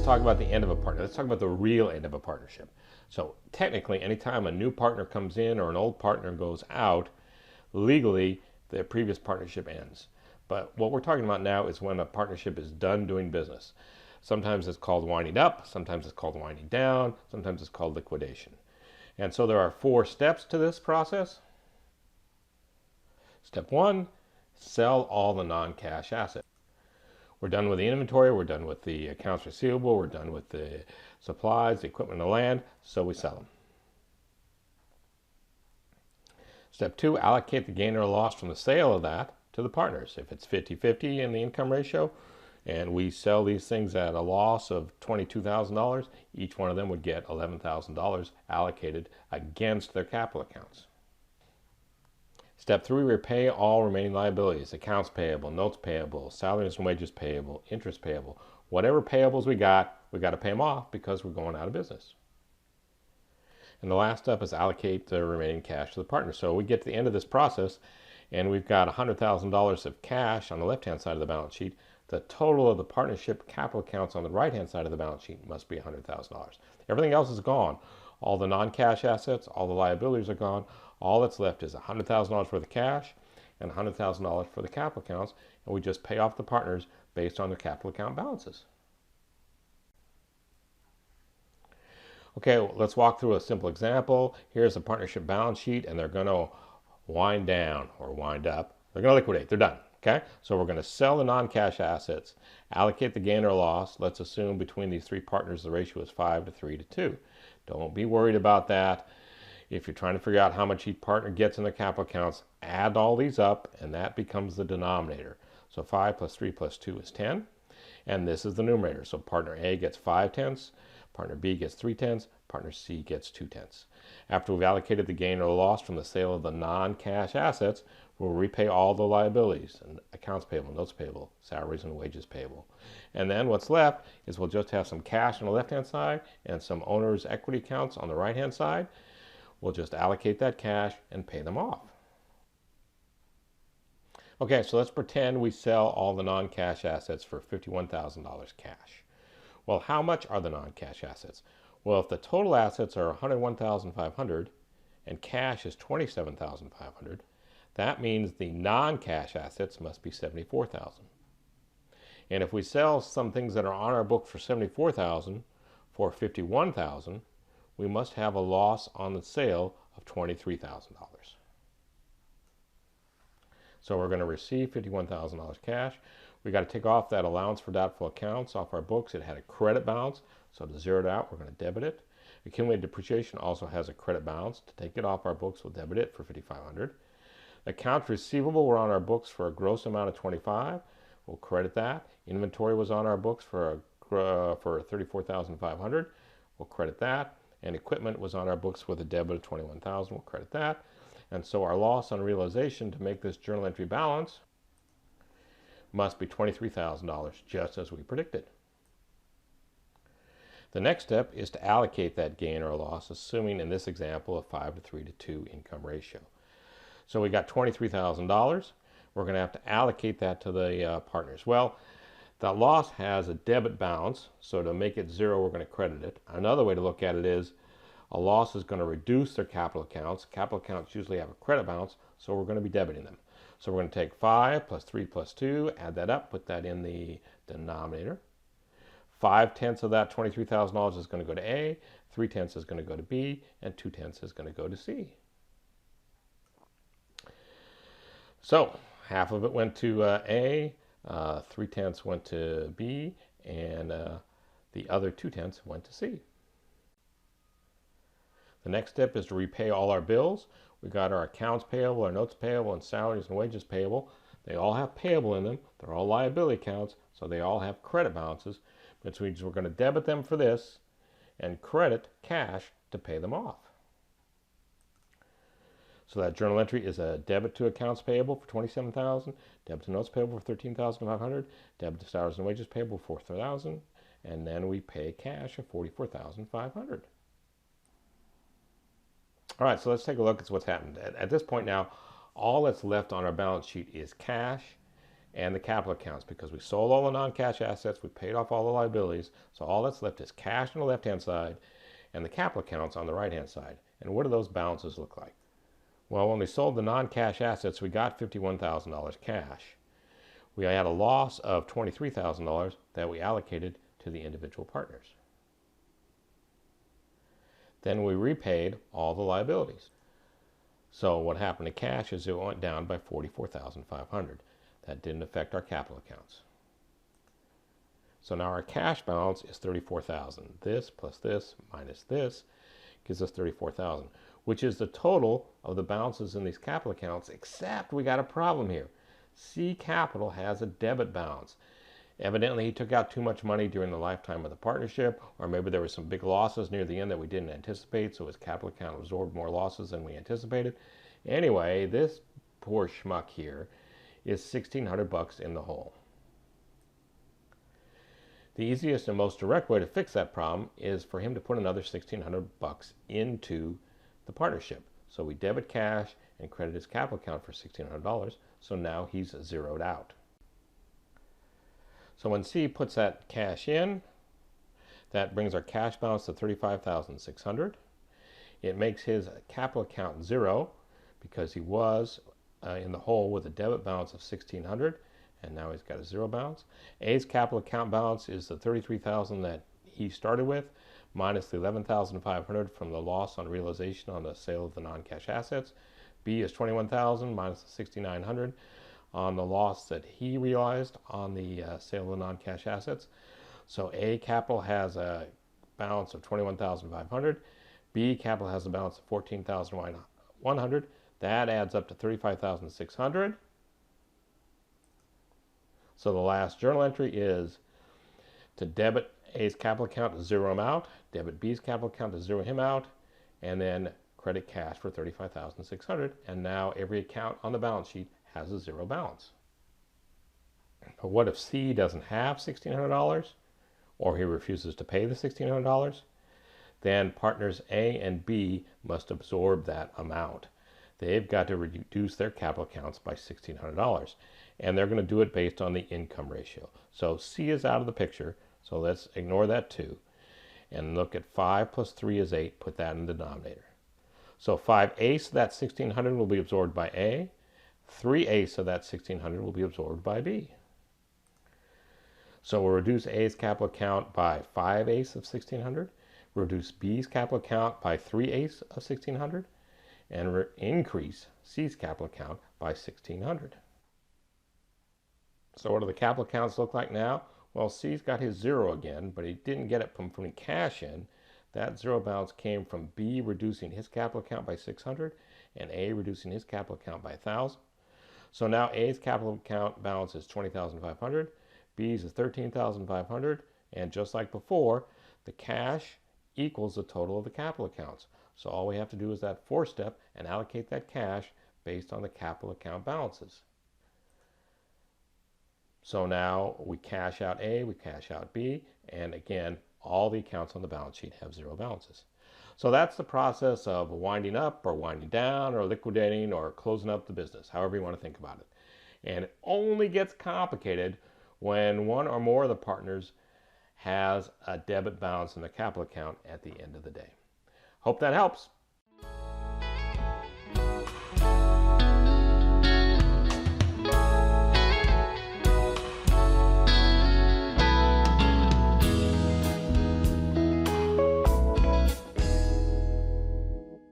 talk about the end of a partner. Let's talk about the real end of a partnership. So technically, anytime a new partner comes in or an old partner goes out, legally, the previous partnership ends. But what we're talking about now is when a partnership is done doing business. Sometimes it's called winding up, sometimes it's called winding down, sometimes it's called liquidation. And so there are 4 steps to this process. Step 1, sell all the non-cash assets. We're done with the inventory, we're done with the accounts receivable, we're done with the supplies, the equipment, and the land, so we sell them. Step 2, allocate the gain or loss from the sale of that to the partners. If it's 50-50 in the income ratio, and we sell these things at a loss of $22,000, each one of them would get $11,000 allocated against their capital accounts. Step 3, repay all remaining liabilities, accounts payable, notes payable, salaries and wages payable, interest payable. Whatever payables we got to pay them off because we're going out of business. And the last step is allocate the remaining cash to the partner. So we get to the end of this process and we've got $100,000 of cash on the left-hand side of the balance sheet. The total of the partnership capital accounts on the right-hand side of the balance sheet must be $100,000. Everything else is gone. All the non-cash assets, all the liabilities are gone. All that's left is $100,000 worth of cash and $100,000 for the capital accounts, and we just pay off the partners based on their capital account balances. Okay, well, let's walk through a simple example. Here's a partnership balance sheet, and they're going to wind down or wind up. They're going to liquidate. They're done. Okay, so we're going to sell the non-cash assets, allocate the gain or loss. Let's assume between these 3 partners the ratio is 5 to 3 to 2. Don't be worried about that. If you're trying to figure out how much each partner gets in their capital accounts, add all these up, and that becomes the denominator. So 5 plus 3 plus 2 is 10, and this is the numerator. So partner A gets 5/10, partner B gets 3/10, partner C gets 2/10. After we've allocated the gain or loss from the sale of the non-cash assets, we'll repay all the liabilities and accounts payable, notes payable, salaries and wages payable. And then what's left is we'll just have some cash on the left-hand side and some owner's equity accounts on the right-hand side. We'll just allocate that cash and pay them off. Okay, so let's pretend we sell all the non-cash assets for $51,000 cash. Well, how much are the non-cash assets? Well, if the total assets are $101,500 and cash is $27,500, that means the non-cash assets must be $74,000. And if we sell some things that are on our book for $74,000 for $51,000, we must have a loss on the sale of $23,000. So we're going to receive $51,000 cash. We got to take off that allowance for doubtful accounts off our books. It had a credit balance, so to zero it out, we're going to debit it. Accumulated depreciation also has a credit balance. To take it off our books, we'll debit it for $5,500. Accounts receivable were on our books for a gross amount of $25,000. We'll credit that. Inventory was on our books for $34,500. We'll credit that. And equipment was on our books with a debit of $21,000. We'll credit that. And so our loss on realization to make this journal entry balance must be $23,000, just as we predicted. The next step is to allocate that gain or loss, assuming in this example a 5 to 3 to 2 income ratio. So we got $23,000. We're going to have to allocate that to the partners. Well, that loss has a debit balance, so to make it zero, we're going to credit it. Another way to look at it is a loss is going to reduce their capital accounts. Capital accounts usually have a credit balance, so we're going to be debiting them. So we're going to take 5 plus 3 plus 2, add that up, put that in the denominator. 5/10 of that $23,000 is going to go to A, 3/10 is going to go to B, and 2/10 is going to go to C. So half of it went to A, 3/10 went to B, and the other 2/10 went to C. The next step is to repay all our bills. We got our accounts payable, our notes payable, and salaries and wages payable. They all have payable in them. They're all liability accounts, so they all have credit balances, which means we're going to debit them for this and credit cash to pay them off. So that journal entry is a debit to accounts payable for $27,000, debit to notes payable for $13,500, debit to salaries and wages payable for $4,000, and then we pay cash of $44,500. All right, so let's take a look at what's happened. At this point now, all that's left on our balance sheet is cash and the capital accounts, because we sold all the non-cash assets, we paid off all the liabilities, so all that's left is cash on the left-hand side and the capital accounts on the right-hand side. And what do those balances look like? Well, when we sold the non-cash assets, we got $51,000 cash. We had a loss of $23,000 that we allocated to the individual partners. Then we repaid all the liabilities. So what happened to cash is it went down by $44,500. That didn't affect our capital accounts. So now our cash balance is $34,000. This plus this minus this gives us $34,000, which is the total of the balances in these capital accounts, except we got a problem here. C Capital has a debit balance. Evidently, he took out too much money during the lifetime of the partnership, or maybe there were some big losses near the end that we didn't anticipate, so his capital account absorbed more losses than we anticipated. Anyway, this poor schmuck here is $1,600 in the hole. The easiest and most direct way to fix that problem is for him to put another $1,600 into the partnership. So we debit cash and credit his capital account for $1,600, so now he's zeroed out. So when C puts that cash in, that brings our cash balance to $35,600. It makes his capital account zero because he was in the hole with a debit balance of $1,600, and now he's got a zero balance. A's capital account balance is the $33,000 that he started with, minus the $11,500 from the loss on realization on the sale of the non-cash assets. B is $21,000 minus the $6,900 on the loss that he realized on the sale of the non-cash assets. So A capital has a balance of $21,500. B capital has a balance of $14,100. That adds up to $35,600. So the last journal entry is to debit A's capital account to zero him out, debit B's capital account to zero him out, and then credit cash for $35,600. And now every account on the balance sheet has a zero balance. But what if C doesn't have $1,600, or he refuses to pay the $1,600? Then partners A and B must absorb that amount. They've got to reduce their capital accounts by $1,600, and they're going to do it based on the income ratio. So C is out of the picture, so let's ignore that too, and look at 5 plus 3 is 8, put that in the denominator. So 5/8 of that $1,600 will be absorbed by A, 3/8 of that $1,600 will be absorbed by B. So we'll reduce A's capital account by 5/8 of $1,600, reduce B's capital account by 3/8 of $1,600, and increase C's capital account by $1,600. So what do the capital accounts look like now? Well, C's got his zero again, but he didn't get it from putting cash in. That zero balance came from B reducing his capital account by $600 and A reducing his capital account by $1,000. So now A's capital account balance is $20,500, B's is $13,500, and just like before, the cash equals the total of the capital accounts. So all we have to do is that fourth step and allocate that cash based on the capital account balances. So now we cash out A, we cash out B, and again, all the accounts on the balance sheet have zero balances. So that's the process of winding up or winding down or liquidating or closing up the business, however you want to think about it. And it only gets complicated when one or more of the partners has a debit balance in the capital account at the end of the day. Hope that helps.